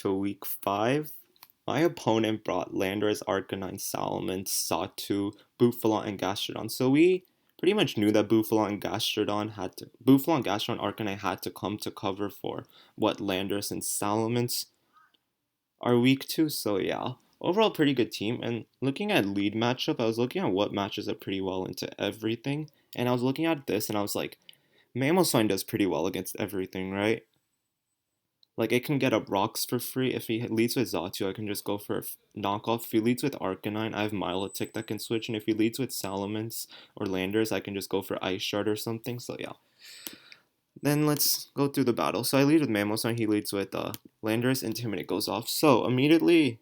to week 5. My opponent brought Landorus, Arcanine, Salamence, Satu, Buffalant, and Gastrodon. So we pretty much knew that Buffalant, Gastrodon, Arcanine had to come to cover for what Landorus and Salamence are weak to. So yeah, overall pretty good team. And looking at lead matchup, I was looking at what matches up pretty well into everything. And I was looking at this and I was like, Mamoswine does pretty well against everything, right? Like, it can get up rocks for free. If he leads with Xatu, I can just go for a knockoff. If he leads with Arcanine, I have Milotic that can switch. And if he leads with Salamence or Landers, I can just go for Ice Shard or something. So, yeah. Then let's go through the battle. So, I lead with Mamoswine. He leads with Landers. Intimidate goes off. So, immediately,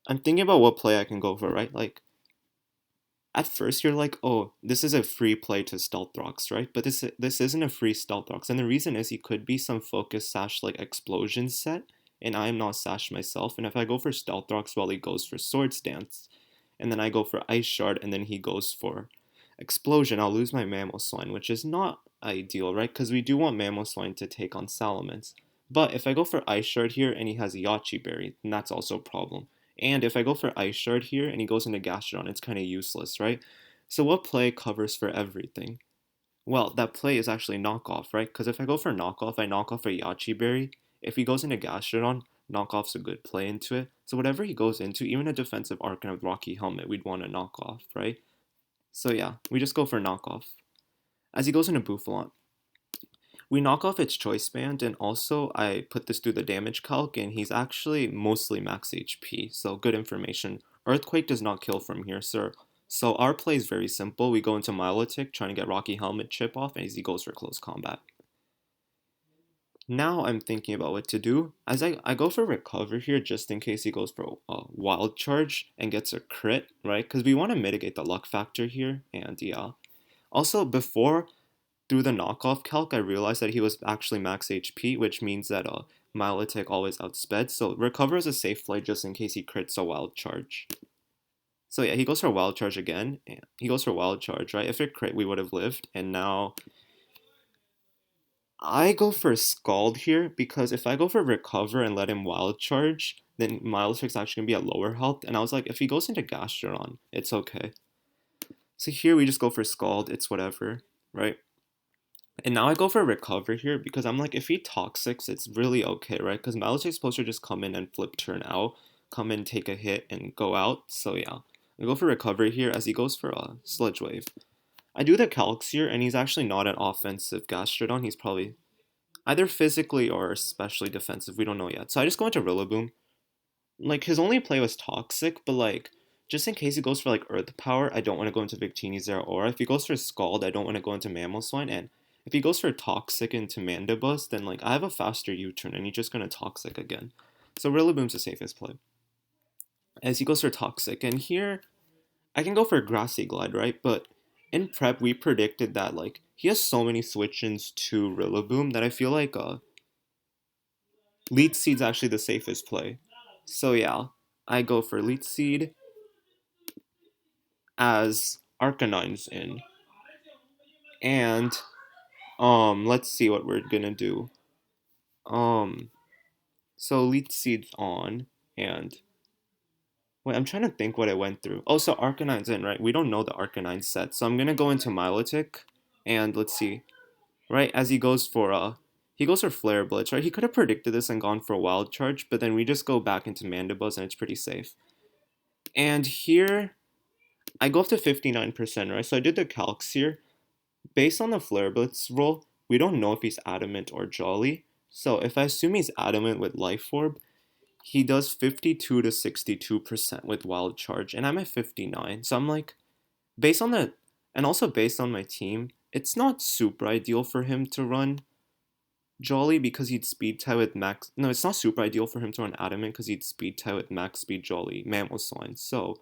I'm thinking about what play I can go for, right? Like, at first you're like, oh, this is a free play to Stealth Rocks, right? But this isn't a free Stealth Rocks. And the reason is he could be some Focus Sash like Explosion set, and I am not Sash myself. And if I go for Stealth Rocks while he goes for Swords Dance, and then I go for Ice Shard, and then he goes for Explosion, I'll lose my Mamoswine, which is not ideal, right? Because we do want Mamoswine to take on Salamence. But if I go for Ice Shard here and he has Yachi Berry, then that's also a problem. And if I go for Ice Shard here and he goes into Gastrodon, it's kind of useless, right? So what play covers for everything? Well, that play is actually knockoff, right? Because if I go for knockoff, I knock off a Yachi Berry. If he goes into Gastrodon, knockoff's a good play into it. So whatever he goes into, even a defensive Arcanine with Rocky Helmet, we'd want to knock off, right? So yeah, we just go for knockoff. As he goes into Buffalant, we knock off its choice band, and also I put this through the damage calc, and he's actually mostly max HP, so good information. Earthquake does not kill from here, sir. So our play is very simple. We go into Milotic, trying to get Rocky Helmet chip off, and he goes for close combat. Now I'm thinking about what to do. As I go for Recover here, just in case he goes for a Wild Charge and gets a crit, right? Because we want to mitigate the luck factor here, and yeah. Also, before through the knockoff calc, I realized that he was actually max HP, which means that Milotic always outsped. So Recover is a safe play just in case he crits a Wild Charge. So yeah, he goes for Wild Charge again. And he goes for Wild Charge, right? If it crit, we would have lived. And now I go for Scald here because if I go for Recover and let him Wild Charge, then Milotic's actually going to be at lower health. And I was like, if he goes into Gastrodon, it's okay. So here we just go for Scald. It's whatever, right? And now I go for Recover here because I'm like, if he Toxics, it's really okay, right? Because Milotic's supposed to just come in and flip turn out, come in, take a hit, and go out. So yeah, I go for Recover here as he goes for a Sludge Wave. I do the calcs here, and he's actually not an offensive Gastrodon. He's probably either physically or especially defensive. We don't know yet. So I just go into Rillaboom. Like, his only play was Toxic, but like, just in case he goes for like Earth Power, I don't want to go into Victini Zeraora. If he goes for Scald, I don't want to go into Mamoswine. And if he goes for Toxic into Mandibuzz, then like I have a faster U-turn and he's just gonna Toxic again. So Rillaboom's the safest play. As he goes for Toxic, and here I can go for Grassy Glide, right? But in prep we predicted that like he has so many switch-ins to Rillaboom that I feel like Leech Seed's actually the safest play. So yeah, I go for Leech Seed as Arcanine's in. And let's see what we're gonna do. Um so Leech Seed's on, and wait, I'm trying to think what I went through. Oh, so Arcanine's in, right? We don't know the Arcanine set. So I'm gonna go into Milotic, and let's see. Right, as he goes for Flare Blitz, right? He could have predicted this and gone for a Wild Charge, but then we just go back into Mandibuzz and it's pretty safe. And here I go up to 59%, right? So I did the calcs here. Based on the Flare Blitz roll, we don't know if he's Adamant or Jolly. So if I assume he's Adamant with Life Orb, he does 52 to 62% with Wild Charge, and I'm at 59. So I'm like, based on the, and also based on my team, it's not super ideal for him to run Jolly because he'd speed tie with max. No, it's not super ideal for him to run Adamant because he'd speed tie with max speed Jolly Mamoswine. So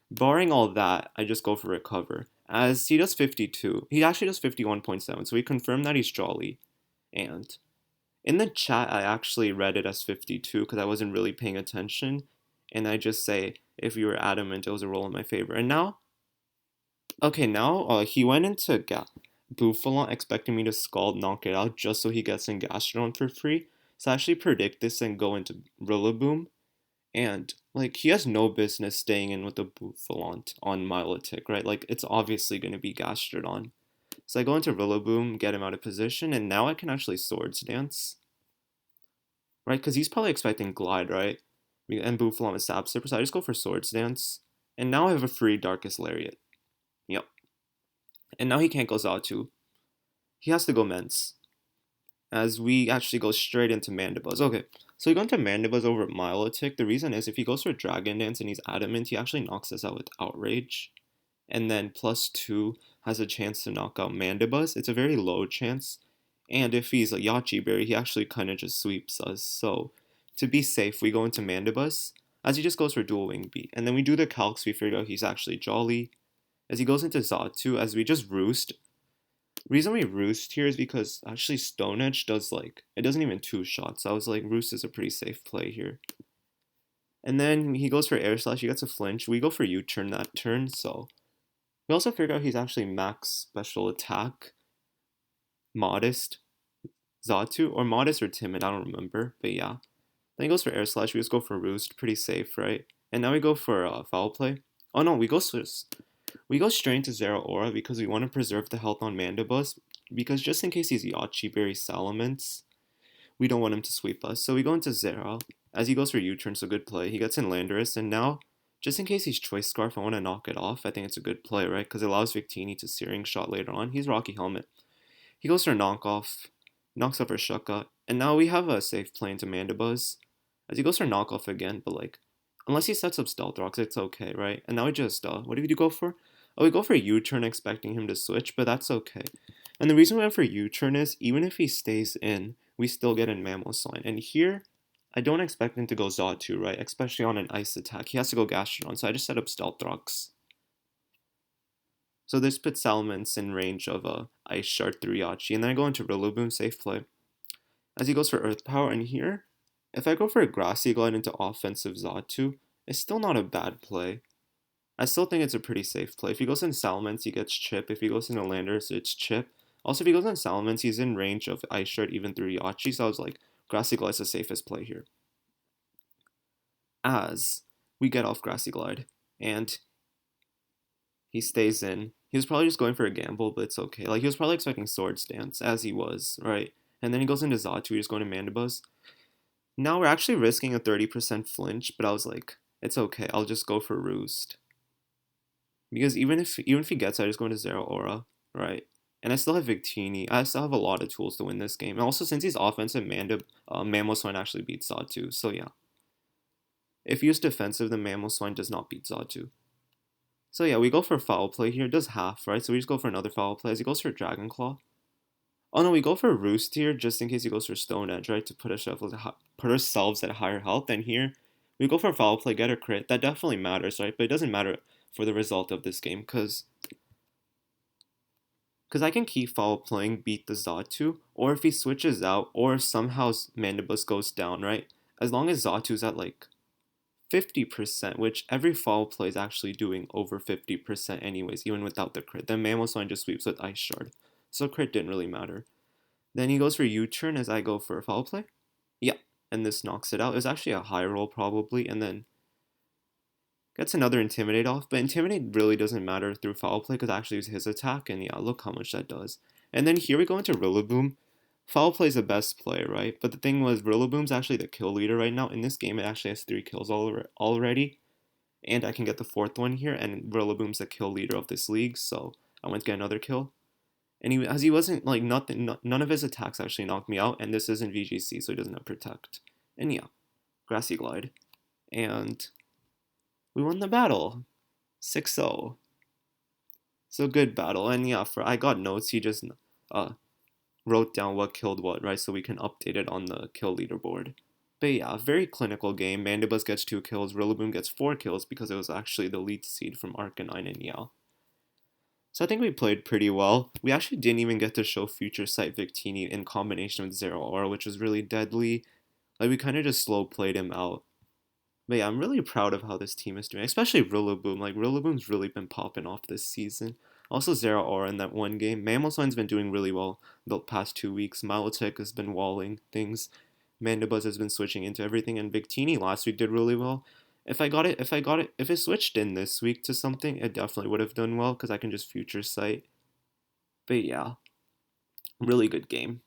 barring all that, I just go for Recover. As he does 52. He actually does 51.7, so we confirm that he's Jolly. And in the chat, I actually read it as 52 because I wasn't really paying attention. And I just say, if you were Adamant, it was a roll in my favor. And now, okay, now he went into Buffalant expecting me to Scald knock it out just so he gets in Gastrodon for free. So I actually predict this and go into Rillaboom. And like he has no business staying in with the Bouffalont on Milotic, right? Like it's obviously going to be Gastrodon. So I go into Rillaboom, get him out of position, and now I can actually Swords Dance, right? Because he's probably expecting Glide, right? And Bouffalont is Sap Sipper, so I just go for Swords Dance. And now I have a free Darkest Lariat. Yep. And now he can't go Zatu. He has to go Mence. As we actually go straight into Mandibuzz. Okay, so we go into Mandibuzz over Milotic. The reason is if he goes for Dragon Dance and he's Adamant, he actually knocks us out with Outrage. And then +2 has a chance to knock out Mandibuzz. It's a very low chance. And if he's a Yachi Berry, he actually kind of just sweeps us. So to be safe, we go into Mandibuzz as he just goes for Dual Wing Beat. And then we do the calcs, we figure out he's actually Jolly. As he goes into Zatu, as we just Roost. Reason we Roost here is because actually Stone Edge does like, it doesn't even 2-shot. So I was like, Roost is a pretty safe play here. And then he goes for Air Slash, he gets a flinch. We go for U-turn that turn, so we also figured out he's actually max special attack, modest, Zatu, or modest or timid, I don't remember, but yeah. Then he goes for Air Slash, we just go for Roost, pretty safe, right? And now we go for Foul Play. Oh no, we go straight into Zero Aura because we want to preserve the health on Mandibuzz, because just in case he's Yachi Berry Salamence, we don't want him to sweep us. So we go into Zero, as he goes for U-turn, so good play. He gets in Landorus, and now just in case he's Choice Scarf, I want to knock it off. I think it's a good play, right? Because it allows Victini to Searing Shot later on. He's Rocky Helmet. He goes for a knockoff, knocks off our Shucka, and now we have a safe play into Mandibuzz. As he goes for knockoff again, but like, unless he sets up Stealth Rocks, it's okay, right? And now we just, what do we go for? Oh, we go for U-turn expecting him to switch, but that's okay. And the reason we went for U-turn is, even if he stays in, we still get in Mamoswine. And here, I don't expect him to go Zatu, right? Especially on an Ice attack. He has to go Gastrodon, so I just set up Stealth Rocks. So this puts Salamence in range of Ice Shard through Yachi. And then I go into Rillaboom, safe play. As he goes for Earth Power, and here, if I go for a Grassy Glide into offensive Zatu, it's still not a bad play. I still think it's a pretty safe play. If he goes in Salamence, he gets Chip. If he goes into Landorus, it's Chip. Also, if he goes in Salamence, he's in range of Ice Shard even through Yachi, so I was like, Grassy Glide is the safest play here. As we get off Grassy Glide, and he stays in. He was probably just going for a gamble, but it's okay. Like, he was probably expecting Swords Dance, as he was, right? And then he goes into Zatu, he's going to Mandibuzz. Now we're actually risking a 30% flinch, but I was like, it's okay, I'll just go for Roost. Because even if he gets it, I just go into Zero Aura, right? And I still have Victini. I still have a lot of tools to win this game. And also, since he's offensive, Mamoswine actually beats Zatu. So yeah. If he's defensive, then Mamoswine does not beat Zatu. So yeah, we go for Foul Play here. It does half, right? So we just go for another Foul Play as he goes for Dragon Claw. Oh no, we go for Roost here just in case he goes for Stone Edge, right? To put ourselves at higher health. And here, we go for Foul Play, get a crit. That definitely matters, right? But it doesn't matter for the result of this game because I can keep Foul Playing, beat the Zatu, or if he switches out, or if somehow Mandibuzz goes down, right? As long as Zatu's at like 50%, which every Foul Play is actually doing over 50% anyways, even without the crit. Then Mamoswine just sweeps with Ice Shard. So crit didn't really matter. Then he goes for U-turn as I go for Foul Play. Yeah, and this knocks it out. It was actually a high roll probably, and then gets another Intimidate off, but Intimidate really doesn't matter through Foul Play because I actually use his attack, and yeah, look how much that does. And then here we go into Rillaboom. Foul Play is the best play, right? But the thing was, Rillaboom's actually the kill leader right now. In this game, it actually has 3 kills already, and I can get the 4th one here, and Rillaboom's the kill leader of this league, so I went to get another kill. And he wasn't, like, none of his attacks actually knocked me out, and this isn't VGC, so he doesn't have Protect. And yeah, Grassy Glide. And we won the battle. 6-0. So good battle. And yeah, I got notes. He just wrote down what killed what, right? So we can update it on the kill leaderboard. But yeah, very clinical game. Mandibuzz gets 2 kills. Rillaboom gets 4 kills because it was actually the lead seed from Arcanine and yeah. So I think we played pretty well. We actually didn't even get to show Future Sight Victini in combination with Zero Aura, which was really deadly. Like, we kind of just slow played him out. But yeah, I'm really proud of how this team is doing, especially Rillaboom. Like, Rillaboom's really been popping off this season. Also, Zero Aura in that one game. Mamoswine's been doing really well the past 2 weeks. Milotic has been walling things. Mandibuzz has been switching into everything, and Victini last week did really well. If it switched in this week to something, it definitely would have done well because I can just future sight. But yeah, really good game.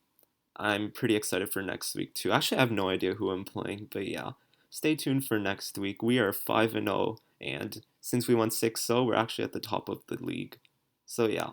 I'm pretty excited for next week too. Actually, I have no idea who I'm playing, but yeah, stay tuned for next week. We are 5-0, and since we won 6-0, we're actually at the top of the league. So yeah,